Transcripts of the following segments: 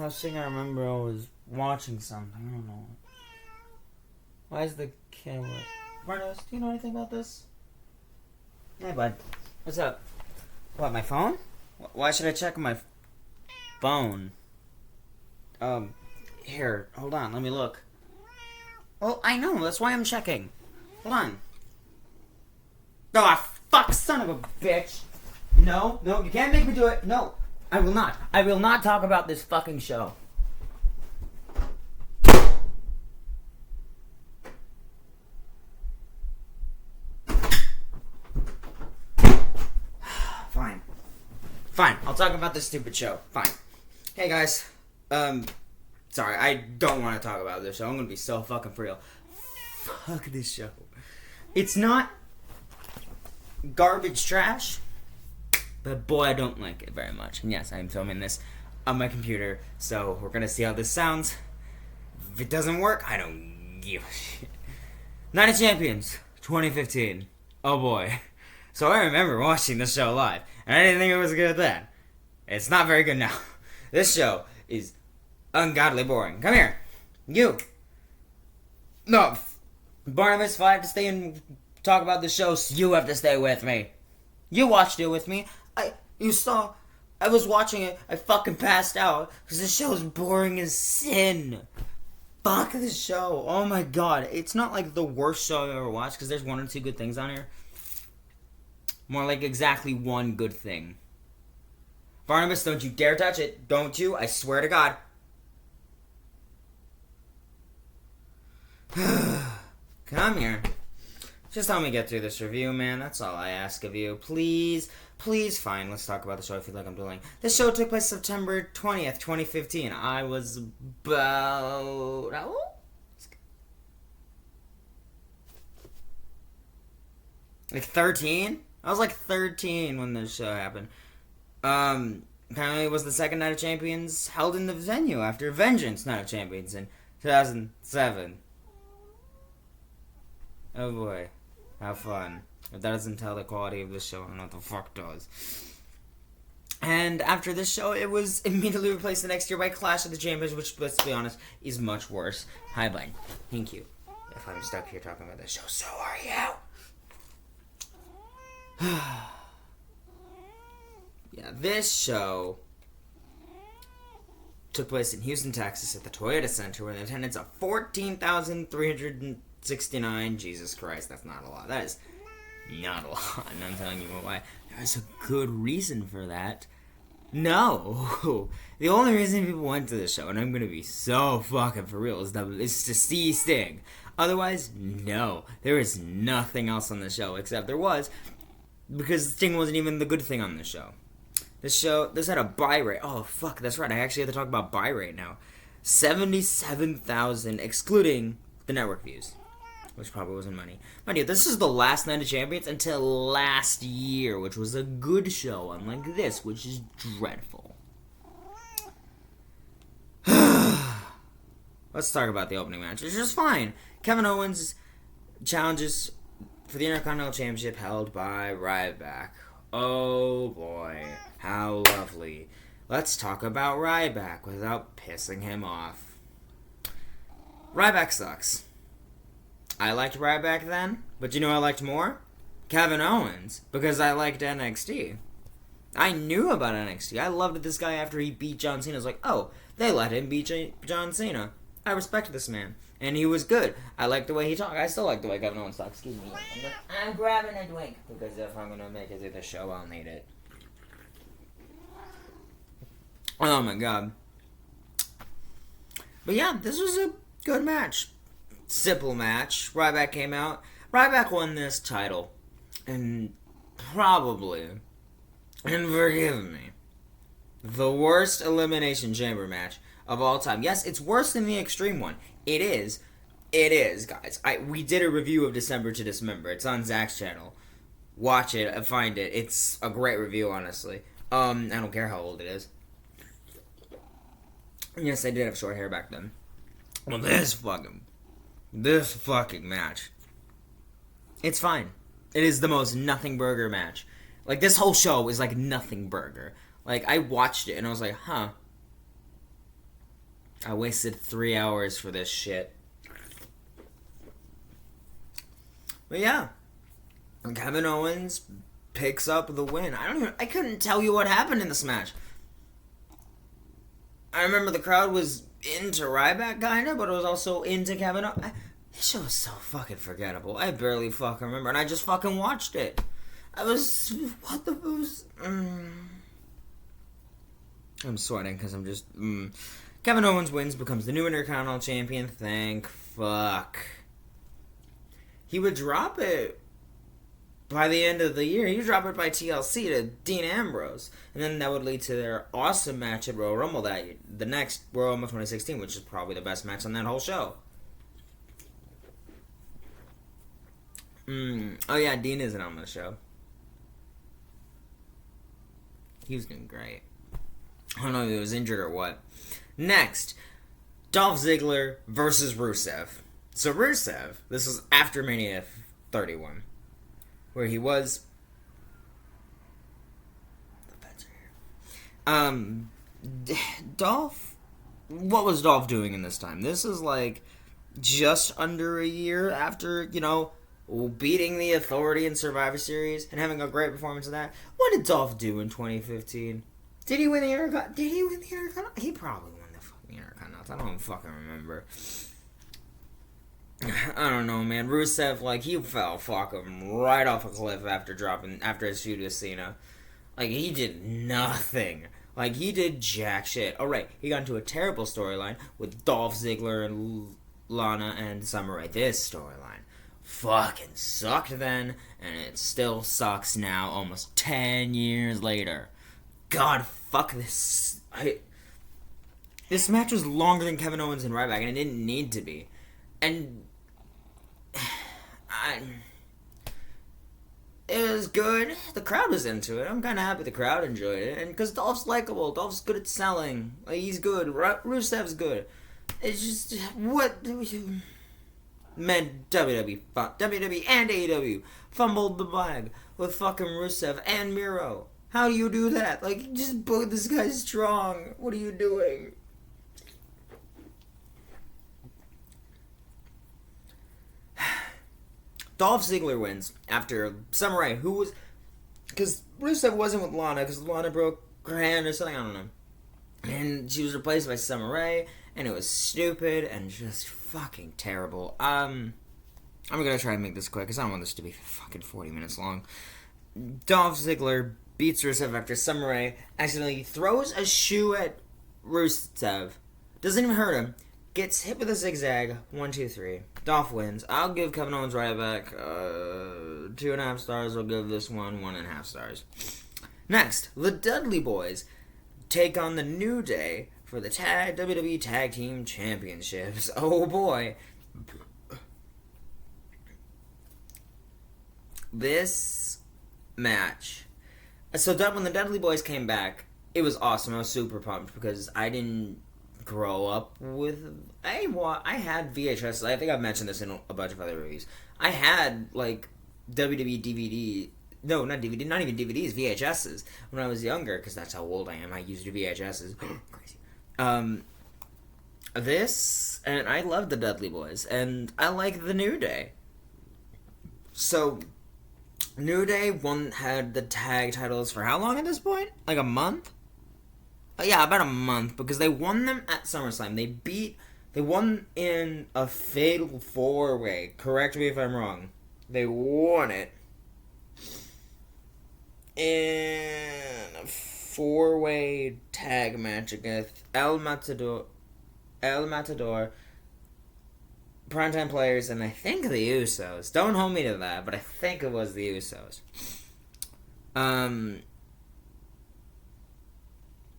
was thinking I remember I was watching something. I don't know. Why is the camera... Marcos, do you know anything about this? Hey, bud. What's up? What, my phone? Why should I check my phone? Here. Hold on. Let me look. Oh, I know. That's why I'm checking. Hold on. Oh, fuck, son of a bitch. No, you can't make me do it. No, I will not. I will not talk about this fucking show. Fine, I'll talk about this stupid show. Fine. Hey, guys. Sorry, I don't want to talk about this show. I'm gonna be so fucking for real. Fuck this show. It's not garbage trash, but boy, I don't like it very much. And yes, I'm filming this on my computer, so we're gonna see how this sounds. If it doesn't work, I don't give a shit. Night of Champions, 2015. Oh boy. So I remember watching this show live, and I didn't think it was good then. It's not very good now. This show is ungodly boring. Come here. You. No. Barnabas, if I have to stay and talk about the show, so you have to stay with me. You watched it with me. You saw. I was watching it. I fucking passed out because this show is boring as sin. Fuck this show. Oh my god. It's not like the worst show I've ever watched because there's one or two good things on here. More like exactly one good thing. Barnabas, don't you dare touch it. Don't you? I swear to God. Come here. Just help me get through this review, man. That's all I ask of you. Please. Please, fine. Let's talk about the show I feel like I'm doing. This show took place September 20th, 2015. I was about... How old? Like 13? I was like 13 when this show happened. Apparently it was the second Night of Champions held in the venue after Vengeance Night of Champions in 2007. Oh boy. How fun. If that doesn't tell the quality of this show, I don't know what the fuck does. And after this show, it was immediately replaced the next year by Clash of the Champions, which, let's be honest, is much worse. Hi, bud. Thank you. If I'm stuck here talking about this show, so are you. Yeah, this show took place in Houston, Texas at the Toyota Center with an attendance of 14,369. Jesus Christ, that's not a lot. That is not a lot. And I'm telling you why. There's a good reason for that. No. The only reason people went to this show, and I'm going to be so fucking for real, is to see Sting. Otherwise, no. There is nothing else on the show, except there was... Because Sting wasn't even the good thing on the show. This had a buy rate. Oh, fuck, that's right. I actually have to talk about buy rate now. 77,000, excluding the network views. Which probably wasn't money. Mind you, this is the last Night of Champions until last year, which was a good show, unlike this, which is dreadful. Let's talk about the opening match, which is fine. Kevin Owens challenges for the Intercontinental Championship held by Ryback. Oh boy, how lovely. Let's talk about Ryback without pissing him off. Ryback sucks. I liked Ryback then, but you know who I liked more? Kevin Owens, because I liked NXT. I knew about NXT. I loved this guy after he beat John Cena. I was like, oh, they let him beat John Cena. I respect this man. And he was good. I like the way he talked. I still like the way Kevin Owens talks. Excuse me. I'm grabbing a drink. Because if I'm going to make it through the show, I'll need it. Oh my god. But yeah, this was a good match. Simple match. Ryback came out. Ryback won this title. And probably, and forgive me, the worst Elimination Chamber match of all time. Yes, it's worse than the Extreme one. It is. It is, guys. We did a review of December to Dismember. It's on Zach's channel. Watch it. Find it. It's a great review, honestly. I don't care how old it is. Yes, I did have short hair back then. Well, this fucking match. It's fine. It is the most nothing burger match. Like, this whole show is like nothing burger. Like, I watched it and I was like, huh. I wasted 3 hours for this shit. But yeah, Kevin Owens picks up the win. I couldn't tell you what happened in this match. I remember the crowd was into Ryback kinda, but it was also into Kevin Owens. This show was so fucking forgettable. I barely fucking remember, and I just fucking watched it. What the was? I'm sweating because I'm just. Kevin Owens wins, becomes the new Intercontinental Champion. Thank fuck. He would drop it by the end of the year. He would drop it by TLC to Dean Ambrose. And then that would lead to their awesome match at Royal Rumble that year. The next Royal Rumble 2016, which is probably the best match on that whole show. Oh yeah, Dean isn't on the show. He was doing great. I don't know if he was injured or what. Next, Dolph Ziggler versus Rusev. So Rusev, this was after Mania 31, where he was. The feds are here. Dolph. What was Dolph doing in this time? This is like just under a year after, beating the Authority in Survivor Series and having a great performance in that. What did Dolph do in 2015? Did he win the Intercontinental? He probably won the fucking Intercontinental. I don't fucking remember. I don't know, man. Rusev, he fell fucking right off a cliff after his feud with Cena. He did nothing. He did jack shit. Alright, he got into a terrible storyline with Dolph Ziggler and Lana and Summer Rae. This storyline fucking sucked then, and it still sucks now, almost 10 years later. God, fuck this. This match was longer than Kevin Owens and Ryback, and it didn't need to be. And it was good. The crowd was into it. I'm kind of happy the crowd enjoyed it. And because Dolph's likable. Dolph's good at selling. He's good. Rusev's good. It's just, what... meant WWE and AEW fumbled the bag with fucking Rusev and Miro. How do you do that? Just book this guy strong. What are you doing? Dolph Ziggler wins after Summer Rae, who was... Because Rusev wasn't with Lana, because Lana broke her hand or something, I don't know. And she was replaced by Summer Rae, and it was stupid and just fucking terrible. I'm gonna try and make this quick, because I don't want this to be fucking 40 minutes long. Dolph Ziggler beats Rusev after Summer Rae accidentally throws a shoe at Rusev. Doesn't even hurt him. Gets hit with a zigzag. 1, 2, 3. Dolph wins. I'll give Kevin Owens right back 2.5 stars. I'll give this one 1.5 stars. Next, the Dudley Boys take on the New Day for the WWE Tag Team Championships. Oh boy. This match. So when the Dudley Boys came back, it was awesome. I was super pumped because I didn't grow up with... I had VHS. I think I've mentioned this in a bunch of other reviews. I had, WWE DVD... No, not DVD. Not even DVDs. VHSs. When I was younger, because that's how old I am. I used VHSs. Crazy. This... And I love the Dudley Boys. And I like the New Day. So... New Day had the tag titles for how long at this point? A month? Yeah, about a month, because they won them at SummerSlam. They won in a fatal 4-way. Correct me if I'm wrong. They won it in a 4-way tag match against El Matador, Primetime Players, and I think the Usos. Don't hold me to that, but I think it was the Usos.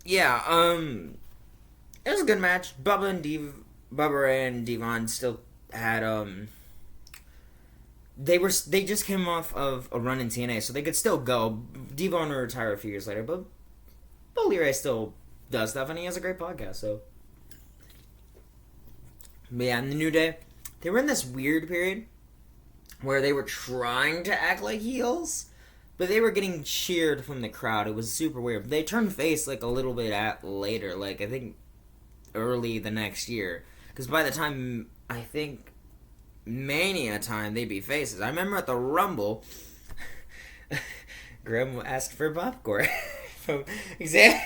It was a good match. Bubba Ray and Devon still had, they just came off of a run in TNA, so they could still go. Devon will retire a few years later, but Bully Ray still does stuff, and he has a great podcast, so. But yeah, in the New Day, they were in this weird period where they were trying to act like heels, but they were getting cheered from the crowd. It was super weird. They turned face a little bit later. I think early the next year. Because by the time, I think, Mania time, they'd be faces. I remember at the Rumble, Grim asked for popcorn from Xavier.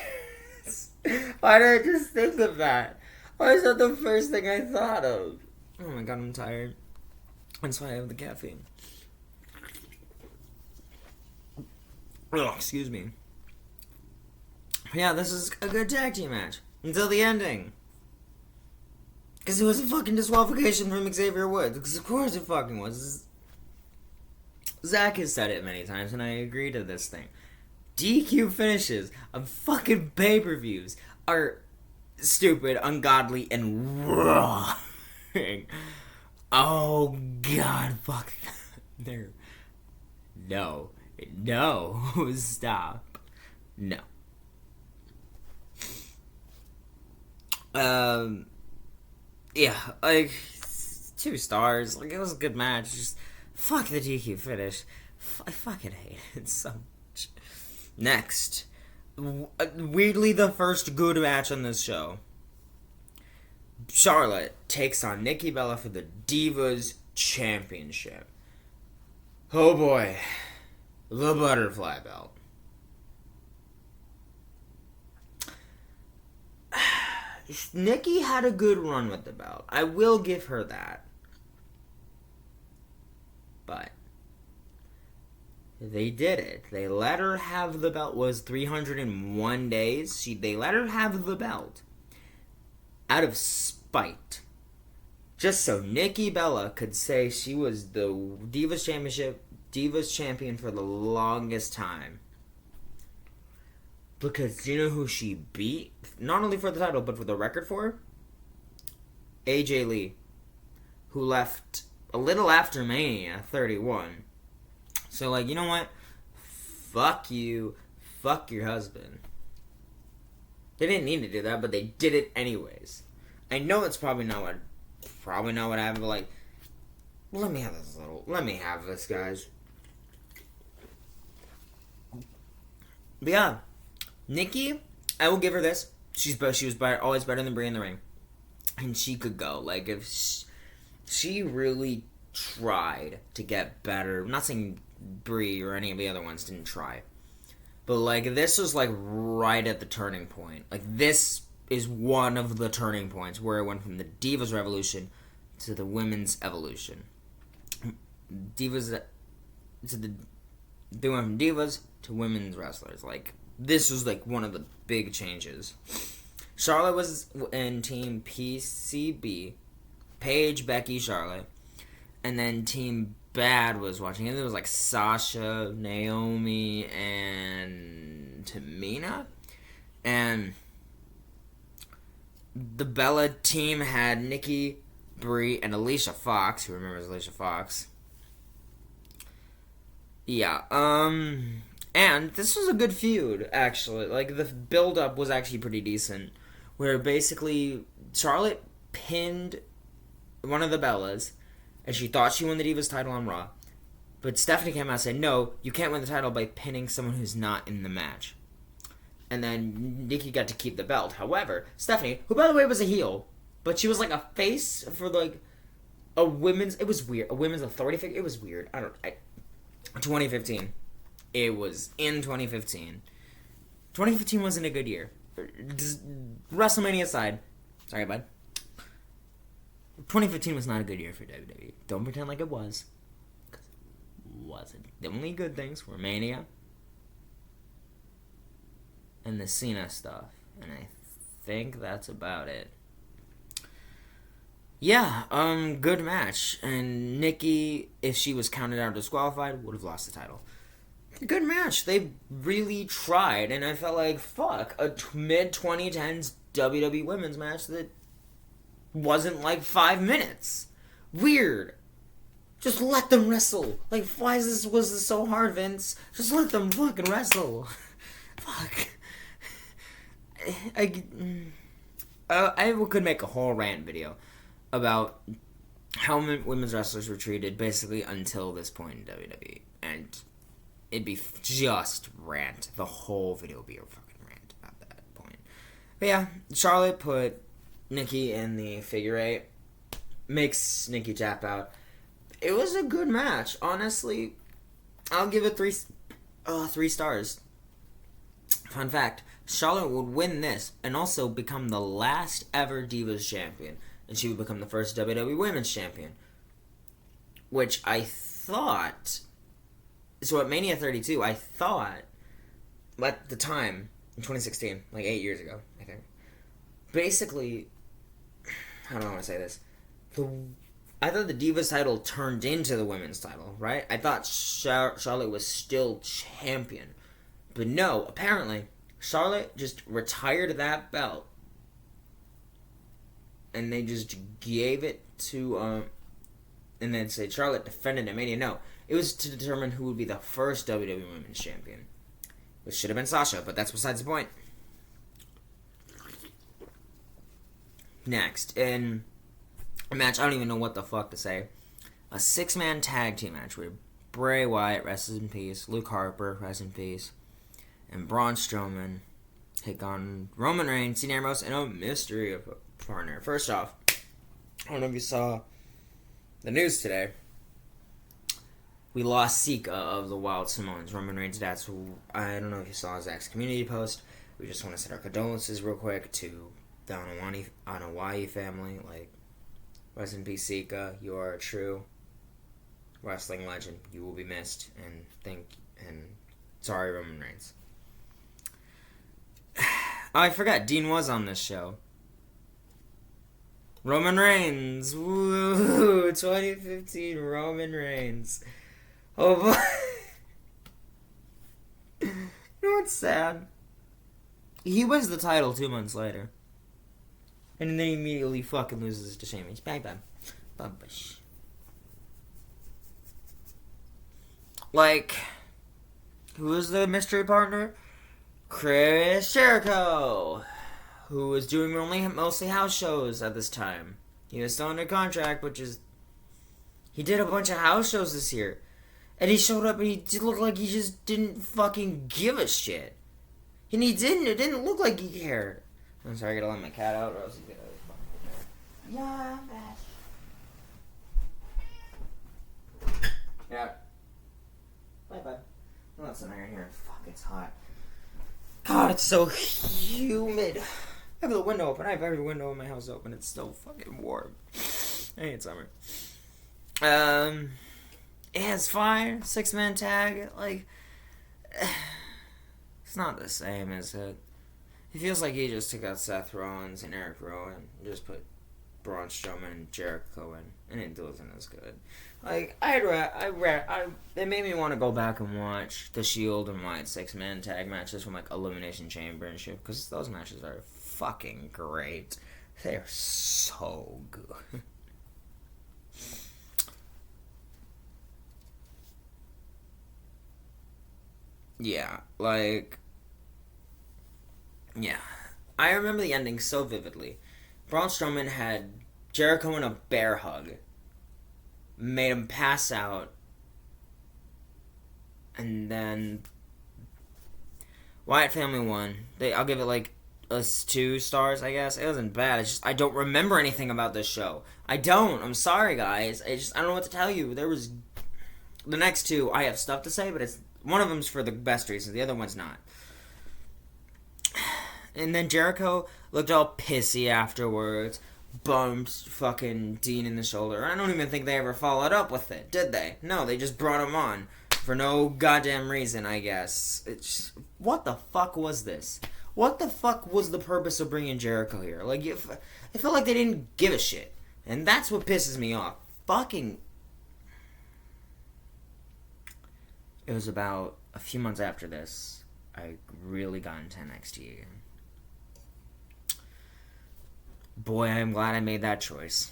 Why did I just think of that? Why is that the first thing I thought of? Oh my god, I'm tired. That's why I have the caffeine. Oh, excuse me. Yeah, this is a good tag team match. Until the ending. Because it was a fucking disqualification from Xavier Woods. Because of course it fucking was. Zach has said it many times, and I agree to this thing. DQ finishes of fucking pay-per-views are stupid, ungodly, and wrong. Oh god, fuck. There. No. Stop. No. Yeah, like 2 stars. Like, it was a good match. Just fuck the DQ finish. I fucking hate it so much. Next, weirdly the first good match on this show. Charlotte takes on Nikki Bella for the Divas Championship. Oh boy, the butterfly belt. Nikki had a good run with the belt. I will give her that. But they did it. They let her have the belt. It was 301 days. They let her have the belt out of spite. Just so Nikki Bella could say she was the Divas Champion for the longest time. Because do you know who she beat? Not only for the title, but for the record for? AJ Lee. Who left a little after Mania 31. So, like, you know what? Fuck you. Fuck your husband. They didn't need to do that, but they did it anyways. I know it's probably not what happened, but, like, let me have this, guys. But yeah, Nikki, I will give her this. She was always better than Brie in the ring. And she could go. Like, if she really tried to get better. I'm not saying Brie or any of the other ones didn't try. But, like, this was, like, right at the turning point. Like, this is one of the turning points where it went from the Divas Revolution to the Women's Evolution. They went from Divas to Women's Wrestlers. Like, this was, like, one of the big changes. Charlotte was in Team PCB. Paige, Becky, Charlotte. And then Team Bad was watching it. There was, like, Sasha, Naomi, and Tamina. And the Bella team had Nikki, Brie, and Alicia Fox. Who remembers Alicia Fox? Yeah, and this was a good feud, actually. Like, the build-up was actually pretty decent. Where basically, Charlotte pinned one of the Bellas, and she thought she won the Divas title on Raw. But Stephanie came out and said, no, you can't win the title by pinning someone who's not in the match. And then Nikki got to keep the belt. However, Stephanie, who by the way was a heel, but she was like a face for like a women's, it was weird, a women's authority figure. It was weird. 2015. It was in 2015. 2015 wasn't a good year. WrestleMania aside. Sorry, bud. 2015 was not a good year for WWE. Don't pretend like it was. Because it wasn't. The only good things were Mania and the Cena stuff. And I think that's about it. Yeah, good match. And Nikki, if she was counted out or disqualified, would have lost the title. Good match. They really tried. And I felt like, fuck, a mid-2010s WWE women's match that wasn't like 5 minutes. Weird. Just let them wrestle. Like, why was this so hard, Vince? Just let them fucking wrestle. Fuck. I could make a whole rant video about how women's wrestlers were treated basically until this point in WWE. And it'd be just rant. The whole video would be a fucking rant at that point. But yeah, Charlotte put Nikki in the figure eight. Makes Nikki tap out. It was a good match. Honestly, I'll give it three stars. Fun fact, Charlotte would win this and also become the last ever Divas champion. And she would become the first WWE Women's Champion. Which I thought... So at Mania 32, I thought... At the time, in 2016, like 8 years ago, I think. Basically... How do I want to say this? I thought the Divas title turned into the Women's title, right? I thought Charlotte was still champion. But no, apparently, Charlotte just retired that belt. And they just gave it to, and then said Charlotte defended at Mania. No, it was to determine who would be the first WWE Women's Champion. Which should have been Sasha, but that's besides the point. Next, in a match, I don't even know what the fuck to say. A 6-man tag team match where Bray Wyatt, rest in peace, Luke Harper, rest in peace, and Braun Strowman take on Roman Reigns, Dean Ambrose, and a mystery partner. First off, I don't know if you saw the news today. We lost Sika of the Wild Samoans, Roman Reigns' dad. So I don't know if you saw Zach's community post. We just want to send our condolences real quick to the Anawai family. Like, rest in peace, Sika. You are a true wrestling legend. You will be missed. And sorry, Roman Reigns. Oh, I forgot. Dean was on this show. Roman Reigns. Woo! 2015 Roman Reigns. Oh boy. You know what's sad? He wins the title 2 months later. And then he immediately fucking loses to Sheamus. Bye-bye. Bye-bye. Like, who was the mystery partner? Chris Jericho, who was doing mostly house shows at this time. He was still under contract, he did a bunch of house shows this year. And he showed up and he looked like he just didn't fucking give a shit. And he didn't. It didn't look like he cared. I'm sorry, I gotta let my cat out or else he's gonna... Yeah, man. Yeah. Bye-bye. Well, that's an iron here. Fuck, it's hot. God, it's so humid. I have the window open. I have every window in my house open. It's still fucking warm. I hate summer. It's fine. 6-man tag. Like, it's not the same, is it? It feels like he just took out Seth Rollins and Eric Rowan and just put Braun Strowman and Jericho in, and it wasn't as good. Like, it made me want to go back and watch the Shield and Wyatt 6-man tag matches from, like, Elimination Chamber and shit, because those matches are fucking great. They are so good. Yeah, like... Yeah. I remember the ending so vividly. Braun Strowman had Jericho in a bear hug. Made him pass out. And then... Wyatt family won. I'll give it like 2 stars, I guess. It wasn't bad. It's just I don't remember anything about this show. I don't. I'm sorry, guys. I don't know what to tell you. There was... The next 2, I have stuff to say, but it's... One of them's for the best reasons. The other one's not. And then Jericho looked all pissy afterwards. Bumped fucking Dean in the shoulder. I don't even think they ever followed up with it, did they? No, they just brought him on. For no goddamn reason, I guess. What the fuck was this? What the fuck was the purpose of bringing Jericho here? Like, it felt like they didn't give a shit. And that's what pisses me off. Fucking... It was about a few months after this, I really got into NXT again. Boy, I'm glad I made that choice.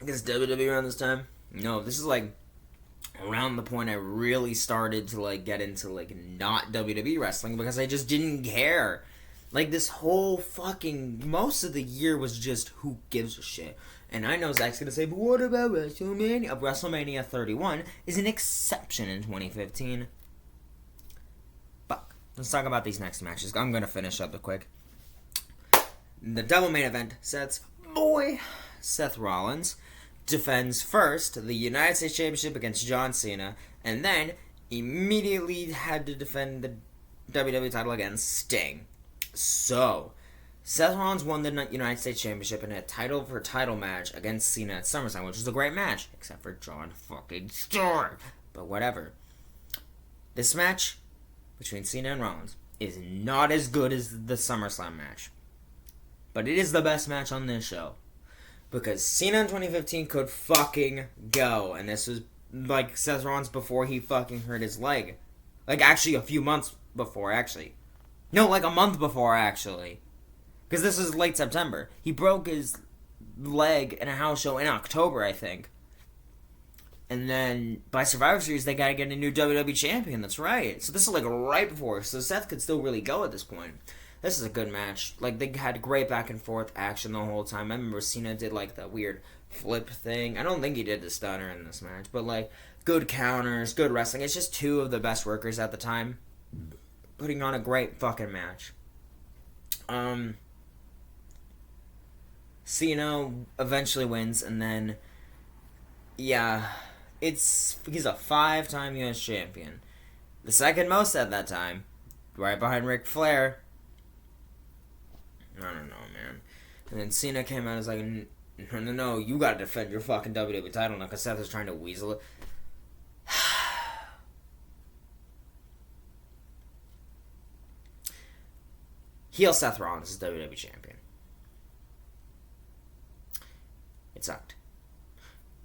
I guess WWE around this time? No, this is like around the point I really started to like get into like not WWE wrestling because I just didn't care. Like this whole fucking most of the year was just who gives a shit. And I know Zach's gonna say, but what about WrestleMania? WrestleMania 31 is an exception in 2015. Fuck. let's talk about these next matches. I'm gonna finish up the quick. The double main event, Seth Rollins defends first the United States Championship against John Cena, and then immediately had to defend the WWE title against Sting. So, Seth Rollins won the United States Championship in a title match against Cena at SummerSlam, which was a great match, except for John fucking Storm. But whatever. This match between Cena and Rollins is not as good as the SummerSlam match. But it is the best match on this show. Because Cena in 2015 could fucking go. And this was like Seth Rollins before he fucking hurt his leg. Like actually a few months before, actually. No, like a month before, actually. Because this is late September. He broke his leg in a house show in October, I think. And then by Survivor Series, they gotta get a new WWE champion. That's right. So this is like right before. So Seth could still really go at this point. This is a good match. Like, they had great back and forth action the whole time. I remember Cena did like the weird flip thing. I don't think he did the stunner in this match. But like, good counters, good wrestling. It's just two of the best workers at the time putting on a great fucking match. Cena eventually wins, and then, yeah, he's a 5-time U.S. champion. The second most at that time, right behind Ric Flair. I don't know, man. And then Cena came out and was like, no, you gotta defend your fucking WWE title now, because Seth is trying to weasel it. Heel Seth Rollins is WWE champion. It sucked.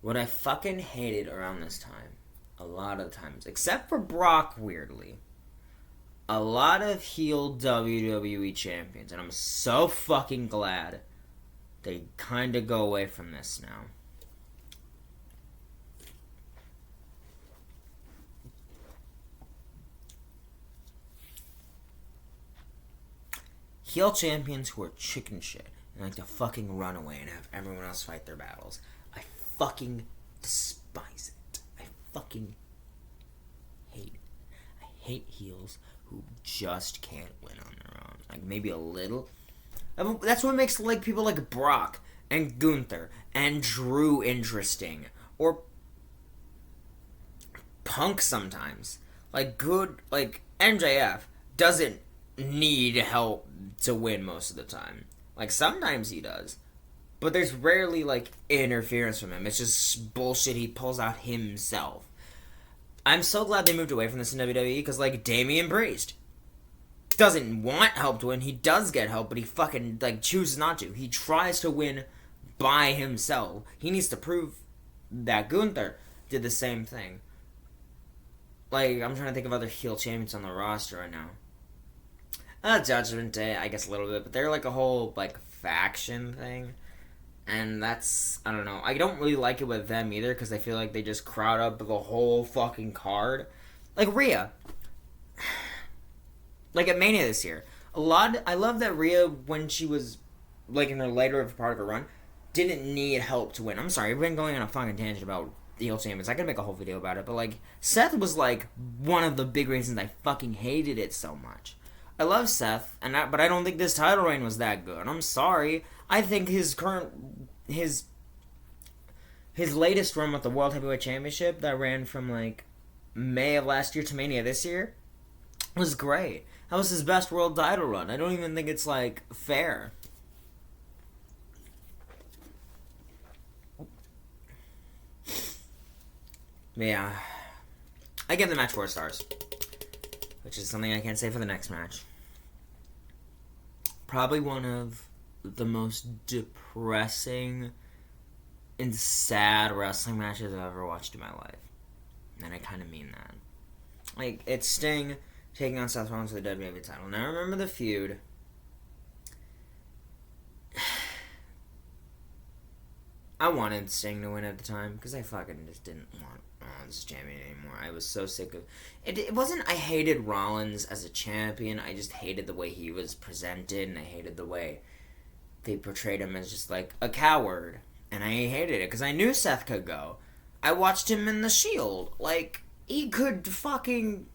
What I fucking hated around this time, a lot of times, except for Brock, weirdly, a lot of heel WWE champions, and I'm so fucking glad they kind of go away from this now. Heel champions who are chicken shit and like to fucking run away and have everyone else fight their battles. I fucking despise it. I fucking hate it. I hate heels who just can't win on their own. Like, maybe a little. That's what makes like people like Brock and Gunther and Drew interesting. Or Punk sometimes. Like MJF doesn't need help to win most of the time. Like, sometimes he does. But there's rarely, like, interference from him. It's just bullshit he pulls out himself. I'm so glad they moved away from this in WWE, because, like, Damian Priest doesn't want help to win. He does get help, but he fucking, like, chooses not to. He tries to win by himself. He needs to prove that Gunther did the same thing. Like, I'm trying to think of other heel champions on the roster right now. Judgment Day, I guess a little bit, but they're like a whole, like, faction thing. And that's, I don't know. I don't really like it with them either, because I feel like they just crowd up the whole fucking card. Like Rhea. Like at Mania this year. I love that Rhea, when she was, like, in her later part of her run, didn't need help to win. I'm sorry, I've been going on a fucking tangent about the heel champions. I could make a whole video about it, but, like, Seth was, like, one of the big reasons I fucking hated it so much. I love Seth, but I don't think this title reign was that good. I'm sorry. I think his latest run with the World Heavyweight Championship that ran from, like, May of last year to Mania this year was great. That was his best world title run. I don't even think it's, like, fair. But yeah. I give the match 4 stars. Which is something I can't say for the next match. Probably one of the most depressing and sad wrestling matches I've ever watched in my life. And I kind of mean that. Like, it's Sting taking on Seth Rollins for the WWE title. Now, I remember the feud. I wanted Sting to win at the time, because I fucking just didn't want Rollins as champion anymore. I was so sick of it. It wasn't I hated Rollins as a champion. I just hated the way he was presented, and I hated the way they portrayed him as just like a coward. And I hated it because I knew Seth could go. I watched him in The Shield. Like, he could fucking...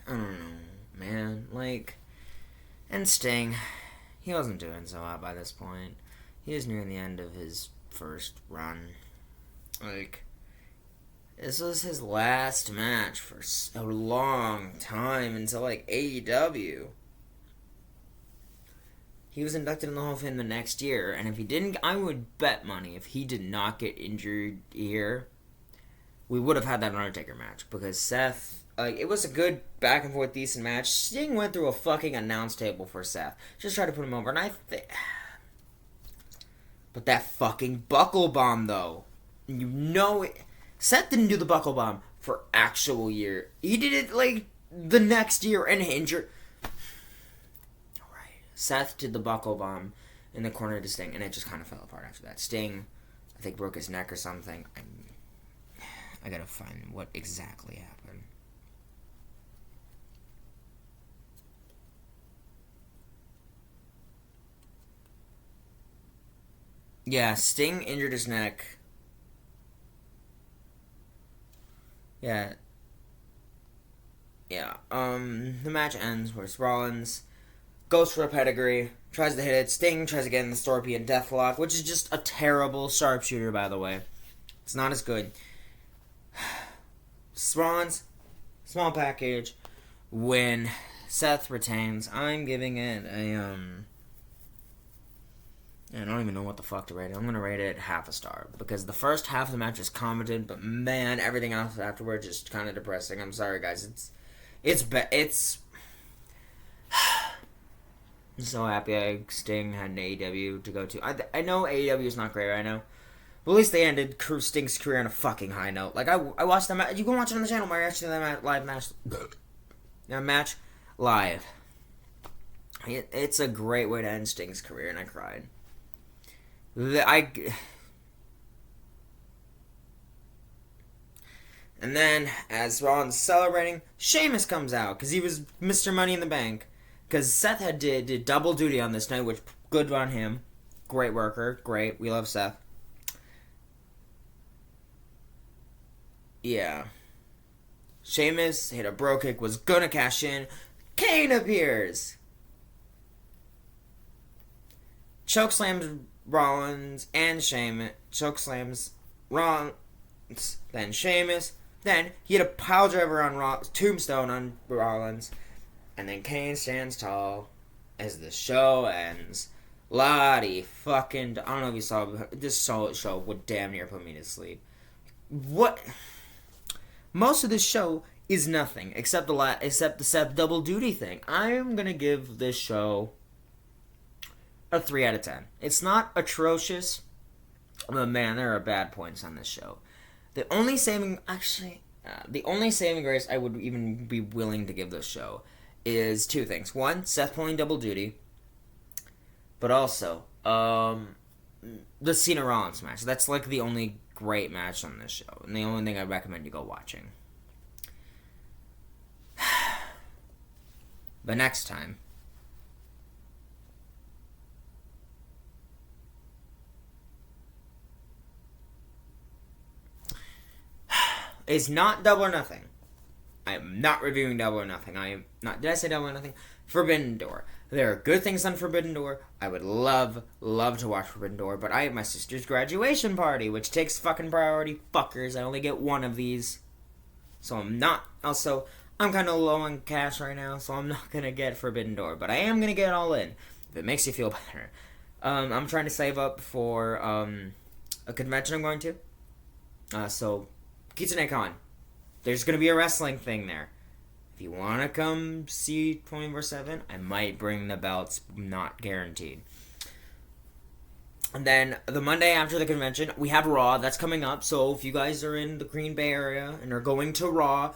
I don't know, man. Like, and Sting, he wasn't doing so hot by this point. He was near the end of his first run. Like, this was his last match for a long time until, like, AEW. He was inducted in the Hall of Fame the next year, and if he didn't, I would bet money if he did not get injured here, we would have had that Undertaker match, because Seth, like, it was a good back and forth decent match. Sting went through a fucking announce table for Seth, just tried to put him over, and but that fucking buckle bomb, though, you know it. Seth didn't do the buckle bomb for actual year. He did it, like, the next year and injured. Alright. Seth did the buckle bomb in the corner to Sting, and it just kind of fell apart after that. Sting, I think, broke his neck or something. I gotta find what exactly happened. Yeah, Sting injured his neck. Yeah. Yeah. The match ends with Rollins goes for a pedigree, tries to hit it. Sting tries to get in the Scorpion Deathlock, which is just a terrible sharpshooter, by the way. It's not as good. Rollins, small package, win. Seth retains. I'm giving it a, I don't even know what the fuck to rate it. I'm gonna rate it half a star, because the first half of the match is competent, but man, everything else afterwards is just kind of depressing. I'm sorry, guys. It's I'm so happy Sting had an AEW to go to. I know AEW is not great right now, but at least they ended Sting's career on a fucking high note. Like, I watched that match. You can watch it on the channel. My reaction to that live match. That match live. It's a great way to end Sting's career, and I cried. And then, as Rollins is celebrating, Sheamus comes out, because he was Mr. Money in the Bank. Because Seth did double duty on this night, which, good on him. Great worker. Great. We love Seth. Yeah. Sheamus hit a bro kick, was gonna cash in. Kane appears! Chokeslams Rollins and Sheamus. Chokeslams Rollins, then Sheamus. Then he had a pile driver on Tombstone on Rollins. And then Kane stands tall as the show ends. Lottie fucking... I don't know if you saw, but this show would damn near put me to sleep. What? Most of this show is nothing except the Seth double duty thing. I'm gonna give this show a 3 out of 10. It's not atrocious, but man, there are bad points on this show. The only saving grace I would even be willing to give this show is 2 things. 1, Seth pulling double duty, but also the Cena Rollins match. That's like the only great match on this show, and the only thing I recommend you go watching. But next time, it's not Double or Nothing. I am not reviewing Double or Nothing. I am not. Did I say Double or Nothing? Forbidden Door. There are good things on Forbidden Door. I would love to watch Forbidden Door, but I have my sister's graduation party, which takes fucking priority. Fuckers. I only get one of these. So I'm not. Also, I'm kind of low on cash right now, so I'm not going to get Forbidden Door, but I am going to get it all in, if it makes you feel better. I'm trying to save up for a convention I'm going to. So, Kitsune Con. There's going to be a wrestling thing there. If you want to come see 24/7, I might bring the belts. Not guaranteed. And then the Monday after the convention, we have Raw. That's coming up. So if you guys are in the Green Bay area and are going to Raw,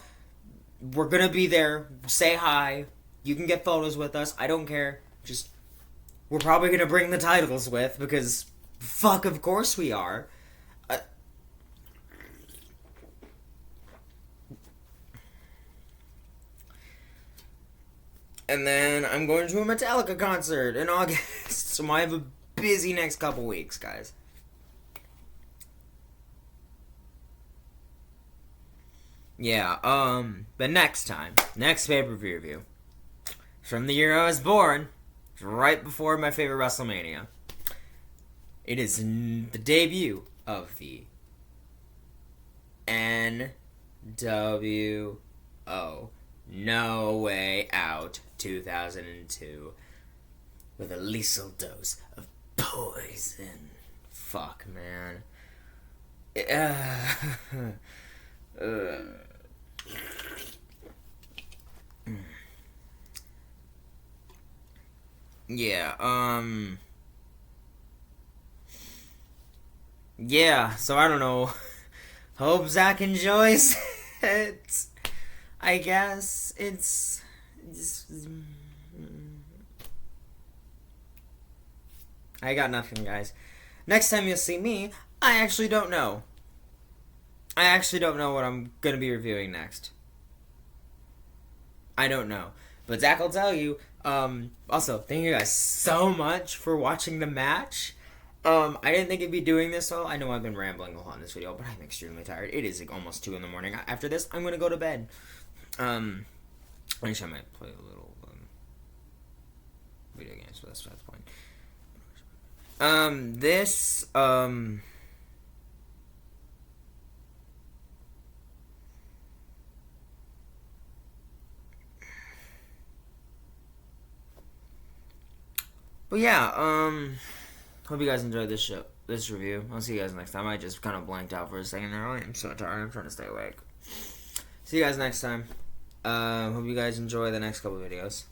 we're going to be there. Say hi. You can get photos with us. I don't care. Just, we're probably going to bring the titles with, because fuck, of course we are. And then I'm going to a Metallica concert in August. So I have a busy next couple weeks, guys. Yeah, but next time, next pay-per-view review, from the year I was born, right before my favorite WrestleMania. It is the debut of the NWO No Way Out 2002 with a lethal dose of poison. Fuck, man. Yeah, yeah, so I don't know. Hope Zach enjoys it. I guess it's I got nothing, guys. Next time you'll see me, I actually don't know. I actually don't know what I'm gonna be reviewing next. I don't know. But Zach will tell you. Also, thank you guys so much for watching the match. I didn't think it'd be doing this well. I know I've been rambling a lot in this video, but I'm extremely tired. It is like almost 2 in the morning. After this, I'm gonna go to bed. Actually, I might play a little video games, but that's the point. But yeah, hope you guys enjoyed this review. I'll see you guys next time. I just kind of blanked out for a second there. I'm so tired. I'm trying to stay awake. See you guys next time. Hope you guys enjoy the next couple videos.